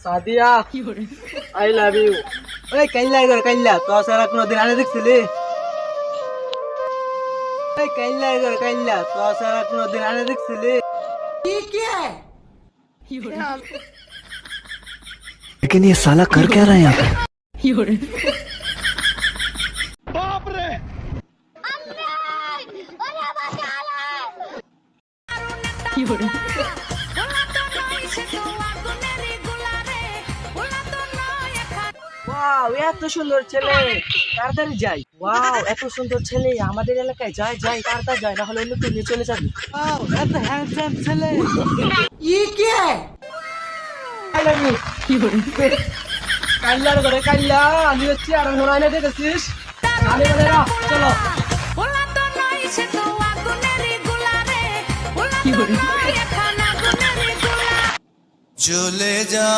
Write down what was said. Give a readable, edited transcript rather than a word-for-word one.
Sadia I love you. ওই কাইল্লা এগর কাইল্লা তো সারা কোনদিন আনে দেখছিলি? ওই কাইল্লা এগর কাইল্লা তো সারা কোনদিন আনে দেখছিলি? लेकिन ये साला कर क्या रहा है यहाँ पे? ওয়াও এত সুন্দর ছেলে, তাড়াতাড়ি যাই। ওয়াও এত সুন্দর ছেলে আমাদের এলাকায়, যাই যাই তাড়াতাড়ি যাই, না হলে অন্য কেউ নিয়ে চলে যাবে। ওয়াও এত হ্যান্ডসাম ছেলে। I love you. কাইল্লার ঘরে কাইল্লা, আমি হচ্ছি আর হোনাই না দেখেছিস। নালে বলে না, চলো। চলে যা